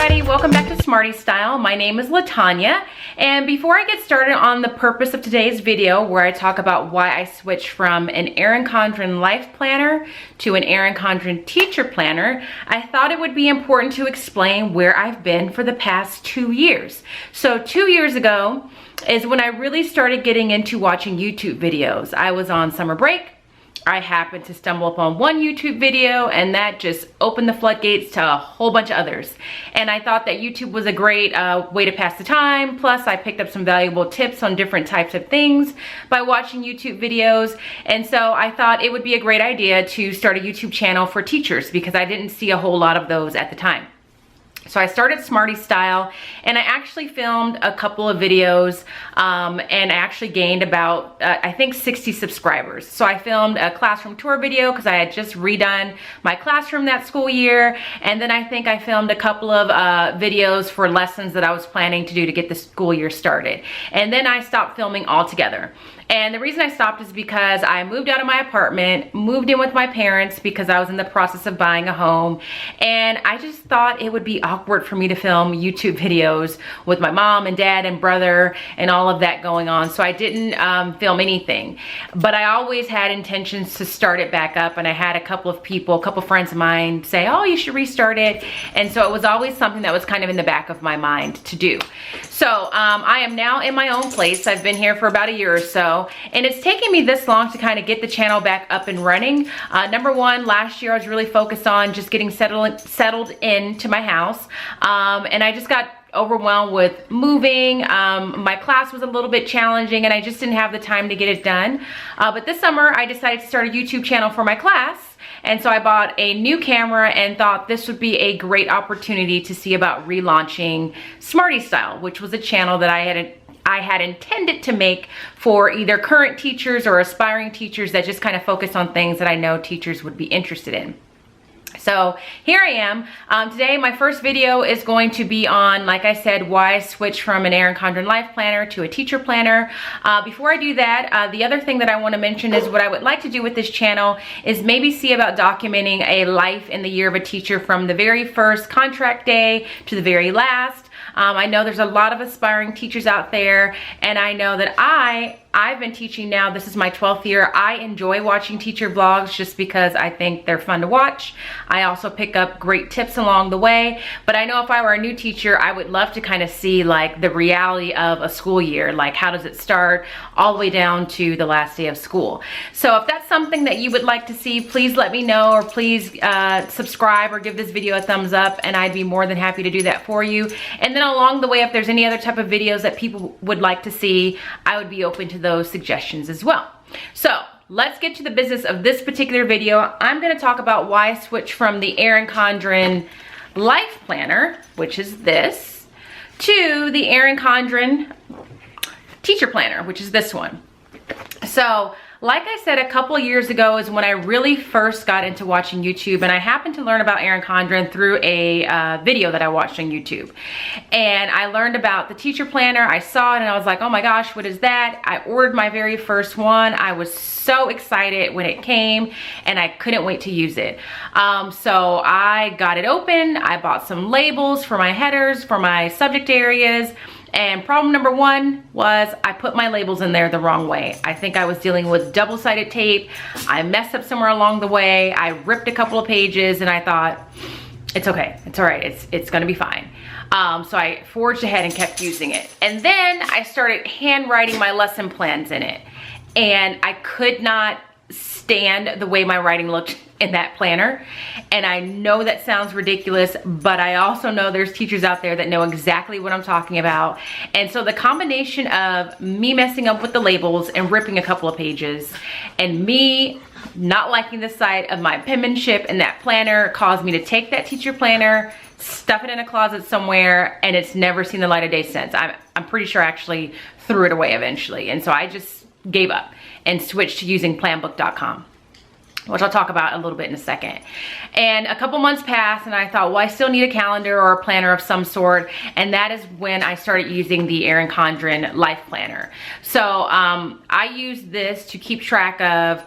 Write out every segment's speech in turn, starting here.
everybody, welcome back to Smarty Style. My name is LaTanya, and before I get started on the purpose of today's video, where I talk about why I switched from an Erin Condren Life Planner to an Erin Condren Teacher Planner, I thought it would be important to explain where I've been for the past 2 years. So 2 years ago is when I really started getting into watching YouTube videos. I was on summer break. I happened to stumble upon one YouTube video, and that just opened the floodgates to a whole bunch of others. And I thought that YouTube was a great way to pass the time. Plus, I picked up some valuable tips on different types of things by watching YouTube videos. And so I thought it would be a great idea to start a YouTube channel for teachers because I didn't see a whole lot of those at the time. So I started Smarty Style, and I actually filmed a couple of videos, and I actually gained about, I think 60 subscribers. So I filmed a classroom tour video because I had just redone my classroom that school year. And then I think I filmed a couple of videos for lessons that I was planning to do to get the school year started. And then I stopped filming altogether. And the reason I stopped is because I moved out of my apartment, moved in with my parents because I was in the process of buying a home. And I just thought it would be awkward for me to film YouTube videos with my mom and dad and brother and all of that going on. So I didn't film anything. But I always had intentions to start it back up. And I had a couple of friends of mine say, oh, you should restart it. And so it was always something that was kind of in the back of my mind to do. So I am now in my own place. I've been here for about a year or so. And it's taken me this long to kind of get the channel back up and running. Number one, last year I was really focused on just getting settled into my house. And I just got overwhelmed with moving. My class was a little bit challenging and I just didn't have the time to get it done. But this summer I decided to start a YouTube channel for my class. And so I bought a new camera and thought this would be a great opportunity to see about relaunching Smarty Style, which was a channel that I had intended to make for either current teachers or aspiring teachers that just kind of focus on things that I know teachers would be interested in. So here I am. Today my first video is going to be on, like I said, why I switched from an Erin Condren Life Planner to a Teacher Planner. Before I do that, the other thing that I want to mention is what I would like to do with this channel is maybe see about documenting a life in the year of a teacher from the very first contract day to the very last. I know there's a lot of aspiring teachers out there, and I know that I've been teaching now, this is my 12th year. I enjoy watching teacher vlogs just because I think they're fun to watch. I also pick up great tips along the way, but I know if I were a new teacher, I would love to kind of see like the reality of a school year, like how does it start all the way down to the last day of school. So if that's something that you would like to see, please let me know, or please subscribe or give this video a thumbs up, and I'd be more than happy to do that for you. And then along the way, if there's any other type of videos that people would like to see, I would be open to those suggestions as well. So let's get to the business of this particular video. I'm going to talk about why I switched from the Erin Condren Life Planner, which is this, to the Erin Condren Teacher Planner, which is this one. So like I said, a couple of years ago is when I really first got into watching YouTube, and I happened to learn about Erin Condren through a video that I watched on YouTube. And I learned about the Teacher Planner. I saw it and I was like, oh my gosh, what is that? I ordered my very first one. I was so excited when it came and I couldn't wait to use it. So I got it open. I bought some labels for my headers, for my subject areas. And problem number one was I put my labels in there the wrong way. I think I was dealing with double-sided tape. I messed up somewhere along the way. I ripped a couple of pages and I thought, it's okay, it's all right, it's gonna be fine. So I forged ahead and kept using it. And then I started handwriting my lesson plans in it. And I could not stand the way my writing looked in that planner. And I know that sounds ridiculous, but I also know there's teachers out there that know exactly what I'm talking about. And so the combination of me messing up with the labels and ripping a couple of pages and me not liking the sight of my penmanship in that planner caused me to take that teacher planner, stuff it in a closet somewhere, and it's never seen the light of day since. I'm pretty sure I actually threw it away eventually. And so I just gave up and switched to using planbook.com, which I'll talk about a little bit in a second. And a couple months passed and I thought, well, I still need a calendar or a planner of some sort. And that is when I started using the Erin Condren Life Planner. So I use this to keep track of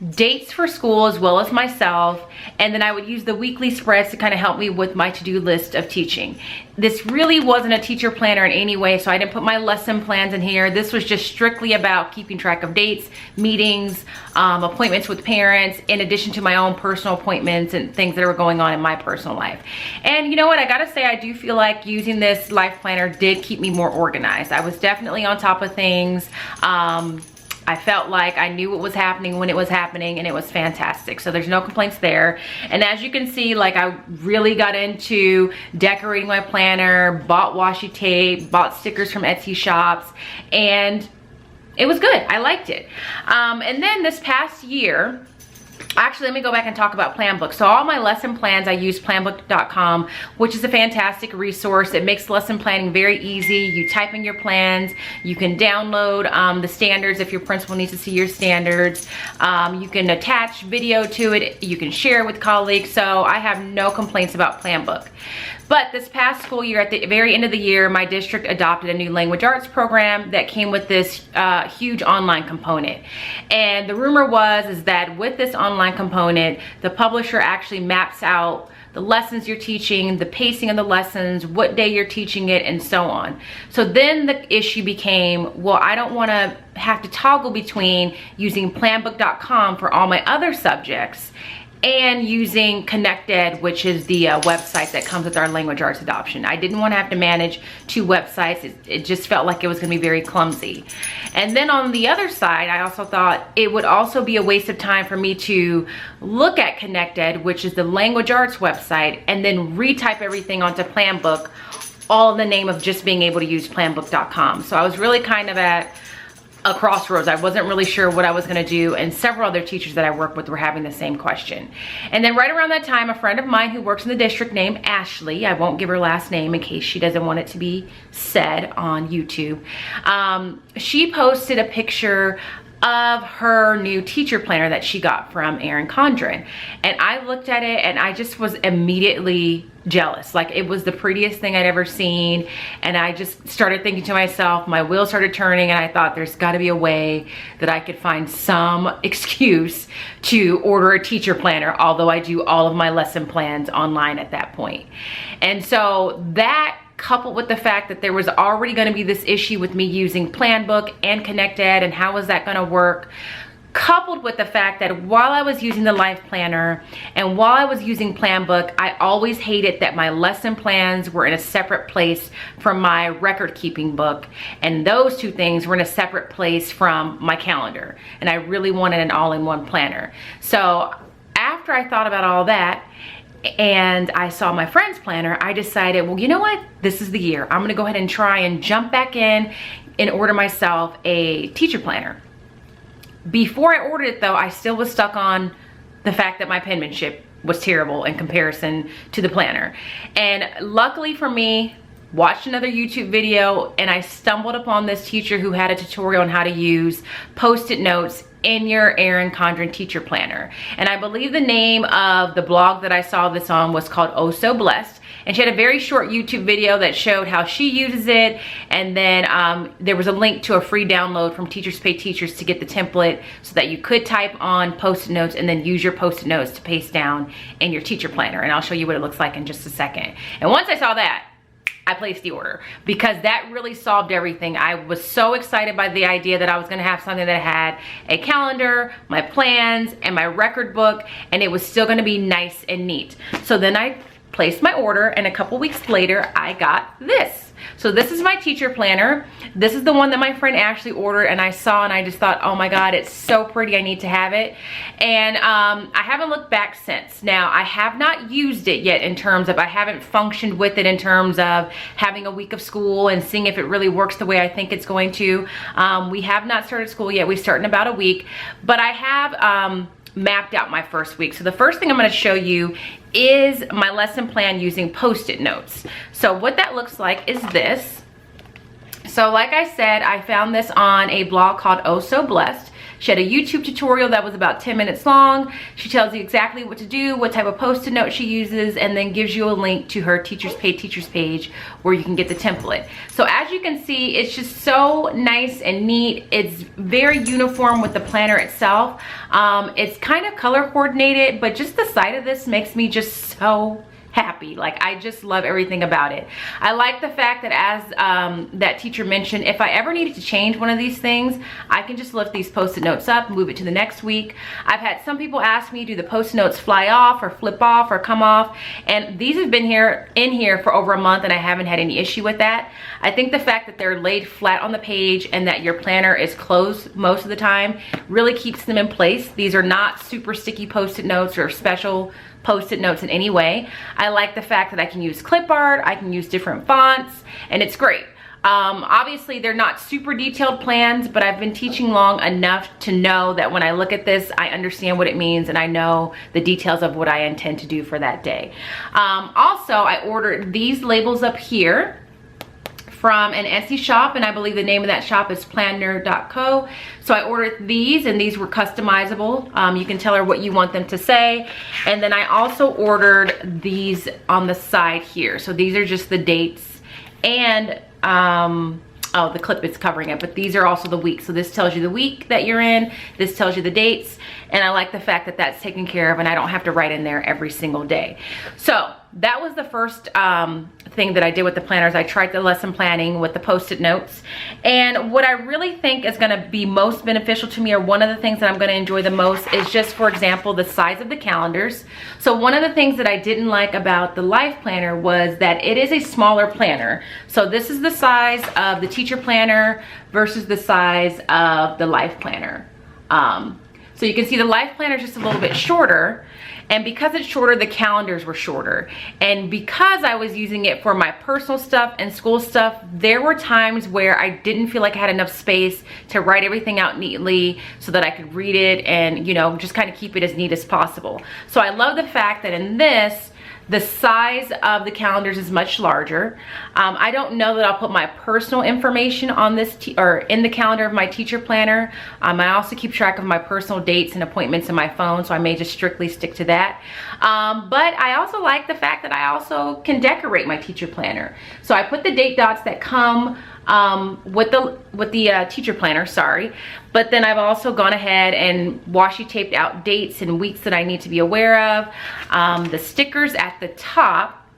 dates for school as well as myself, and then I would use the weekly spreads to kind of help me with my to-do list of teaching. This really wasn't a teacher planner in any way, so I didn't put my lesson plans in here. This was just strictly about keeping track of dates, meetings, appointments with parents, in addition to my own personal appointments and things that were going on in my personal life. And you know what, I gotta say, I do feel like using this life planner did keep me more organized. I was definitely on top of things. I felt like I knew what was happening when it was happening, and it was fantastic. So there's no complaints there. And as you can see, like, I really got into decorating my planner, bought washi tape, bought stickers from Etsy shops, and it was good. I liked it. And then this past year, actually, let me go back and talk about Planbook. So all my lesson plans, I use planbook.com, which is a fantastic resource. It makes lesson planning very easy. You type in your plans. You can download the standards if your principal needs to see your standards. You can attach video to it. You can share it with colleagues. So I have no complaints about Planbook. But this past school year, at the very end of the year, my district adopted a new language arts program that came with this huge online component. And the rumor is that with this online component, the publisher actually maps out the lessons you're teaching, the pacing of the lessons, what day you're teaching it, and so on. So then the issue became, well, I don't want to have to toggle between using planbook.com for all my other subjects and using ConnectEd, which is the website that comes with our language arts adoption. I didn't want to have to manage two websites. It just felt like it was going to be very clumsy. And then on the other side, I also thought it would also be a waste of time for me to look at ConnectEd, which is the language arts website, and then retype everything onto Planbook, all in the name of just being able to use planbook.com. So I was really kind of at a crossroads. I wasn't really sure what I was going to do, and several other teachers that I work with were having the same question. And then right around that time, a friend of mine who works in the district named Ashley, I won't give her last name in case she doesn't want it to be said on YouTube, she posted a picture of her new teacher planner that she got from Erin Condren. And I looked at it and I just was immediately jealous. Like, it was the prettiest thing I'd ever seen. And I just started thinking to myself, my wheels started turning, and I thought there's gotta be a way that I could find some excuse to order a teacher planner, although I do all of my lesson plans online at that point. And so that, coupled with the fact that there was already going to be this issue with me using Planbook and ConnectEd, and how was that going to work, coupled with the fact that while I was using the life planner and while I was using Planbook, I always hated that my lesson plans were in a separate place from my record keeping book, and those two things were in a separate place from my calendar, and I really wanted an all-in-one planner. So after I thought about all that, and I saw my friend's planner, I decided, well, you know what? This is the year. I'm gonna go ahead and try and jump back in and order myself a teacher planner. Before I ordered it though, I still was stuck on the fact that my penmanship was terrible in comparison to the planner. And luckily for me, watched another YouTube video and I stumbled upon this teacher who had a tutorial on how to use Post-it notes in your Erin Condren teacher planner. And I believe the name of the blog that I saw this on was called Oh So Blessed. And she had a very short YouTube video that showed how she uses it. And then there was a link to a free download from Teachers Pay Teachers to get the template so that you could type on Post-it notes and then use your Post-it notes to paste down in your teacher planner. And I'll show you what it looks like in just a second. And once I saw that, I placed the order because that really solved everything. I was so excited by the idea that I was gonna have something that had a calendar, my plans, and my record book, and it was still gonna be nice and neat. So then I placed my order, and a couple weeks later, I got this. So this is my teacher planner. This is the one that my friend Ashley ordered, and I saw and I just thought, oh my God, it's so pretty, I need to have it. And I haven't looked back since. Now, I have not used it yet in terms of, I haven't functioned with it in terms of having a week of school and seeing if it really works the way I think it's going to. We have not started school yet. We start in about a week, but I have mapped out my first week. So the first thing I'm going to show you is my lesson plan using Post-it notes. So what that looks like is this. So like I said, I found this on a blog called Oh So Blessed. She had a YouTube tutorial that was about 10 minutes long. She tells you exactly what to do, what type of post-it note she uses, and then gives you a link to her Teachers Pay Teachers page where you can get the template. So as you can see, it's just so nice and neat. It's very uniform with the planner itself. It's kind of color coordinated, but just the sight of this makes me just so happy. Like, I just love everything about it. I like the fact that, as that teacher mentioned, if I ever needed to change one of these things, I can just lift these post-it notes up, move it to the next week. I've had some people ask me, do the post-it notes fly off or flip off or come off? And these have been in here for over a month, and I haven't had any issue with that. I think the fact that they're laid flat on the page and that your planner is closed most of the time really keeps them in place. These are not super sticky post-it notes or special post-it notes in any way. I like the fact that I can use clip art, I can use different fonts, and it's great. Obviously they're not super detailed plans, but I've been teaching long enough to know that when I look at this, I understand what it means and I know the details of what I intend to do for that day. Also, I ordered these labels up here from an Etsy shop, and I believe the name of that shop is planner.co. So I ordered these, and these were customizable. You can tell her what you want them to say. And then I also ordered these on the side here. So these are just the dates, and oh, the clip is covering it, but these are also the weeks. So this tells you the week that you're in, this tells you the dates, and I like the fact that that's taken care of and I don't have to write in there every single day. So that was the first thing that I did with the planners. I tried the lesson planning with the post-it notes, and what I really think is gonna be most beneficial to me, or one of the things that I'm gonna enjoy the most, is just, for example, the size of the calendars. So one of the things that I didn't like about the Life Planner was that it is a smaller planner. So this is the size of the teacher planner versus the size of the Life Planner. So you can see the Life Planner is just a little bit shorter, and because it's shorter, the calendars were shorter. And because I was using it for my personal stuff and school stuff, there were times where I didn't feel like I had enough space to write everything out neatly so that I could read it and, you know, just kind of keep it as neat as possible. So I love the fact that in this, the size of the calendars is much larger. I don't know that I'll put my personal information on this or in the calendar of my teacher planner. I also keep track of my personal dates and appointments in my phone, so I may just strictly stick to that. But I also like the fact that I also can decorate my teacher planner. So I put the date dots that come with the teacher planner, sorry. But then I've also gone ahead and washi taped out dates and weeks that I need to be aware of. The stickers at the top,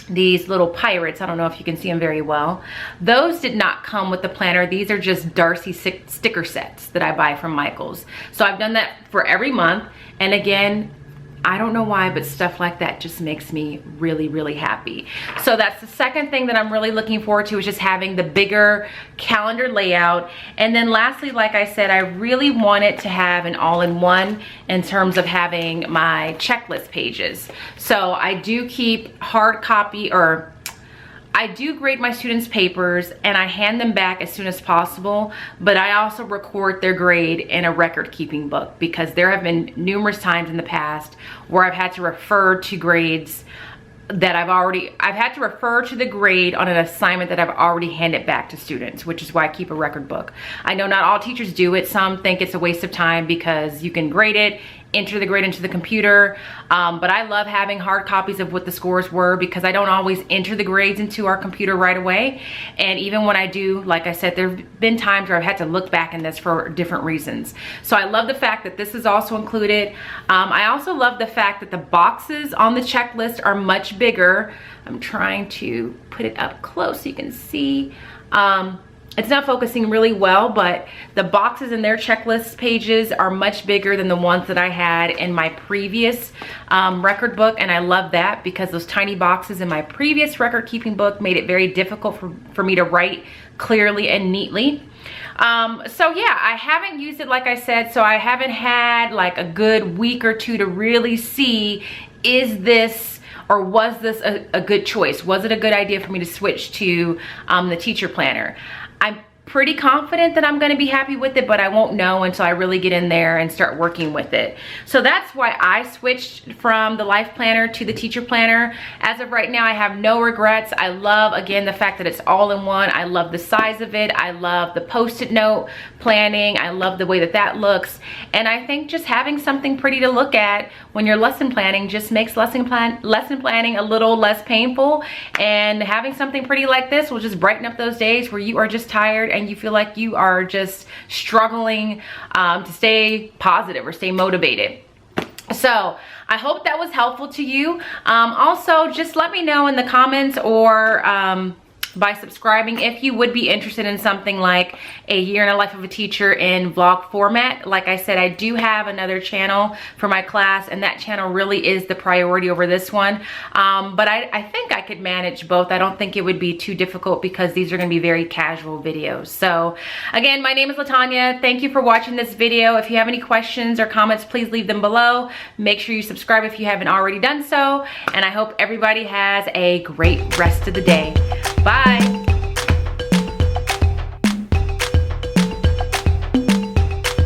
these little pirates, I don't know if you can see them very well, those did not come with the planner. These are just Darcy sticker sets that I buy from Michael's. So I've done that for every month, and again, I don't know why, but stuff like that just makes me really, really happy. So that's the second thing that I'm really looking forward to, is just having the bigger calendar layout. And then lastly, like I said, I really wanted to have an all-in-one in terms of having my checklist pages. So I do keep hard copy, or I do grade my students' papers and I hand them back as soon as possible, but I also record their grade in a record-keeping book, because there have been numerous times in the past where I've had to refer to grades that I've had to refer to the grade on an assignment that I've already handed back to students, which is why I keep a record book. I know not all teachers do it. Some think it's a waste of time because you can grade it, enter the grade into the computer, but I love having hard copies of what the scores were, because I don't always enter the grades into our computer right away. And even when I do, like I said, there have been times where I've had to look back in this for different reasons. So I love the fact that this is also included. I also love the fact that the boxes on the checklist are much bigger. I'm trying to put it up close so you can see. It's not focusing really well, but the boxes in their checklist pages are much bigger than the ones that I had in my previous record book, and I love that, because those tiny boxes in my previous record keeping book made it very difficult for me to write clearly and neatly. So yeah, I haven't used it, like I said, so I haven't had like a good week or two to really see, is this, or was this a good choice? Was it a good idea for me to switch to the teacher planner? I'm pretty confident that I'm going to be happy with it, but I won't know until I really get in there and start working with it. So that's why I switched from the life planner to the teacher planner. As of right now, I have no regrets. I love, again, the fact that it's all in one. I love the size of it. I love the post-it note planning. I love the way that that looks. And I think just having something pretty to look at when you're lesson planning just makes lesson planning a little less painful. And having something pretty like this will just brighten up those days where you are just tired and you feel like you are just struggling to stay positive or stay motivated. So I hope that was helpful to you. Also, just let me know in the comments or by subscribing if you would be interested in something like a year in the life of a teacher in vlog format. Like I said, I do have another channel for my class, and that channel really is the priority over this one. But I think I could manage both. I don't think it would be too difficult because these are going to be very casual videos. So again, my name is Latanya. Thank you for watching this video. If you have any questions or comments, please leave them below. Make sure you subscribe if you haven't already done so. And I hope everybody has a great rest of the day. Bye.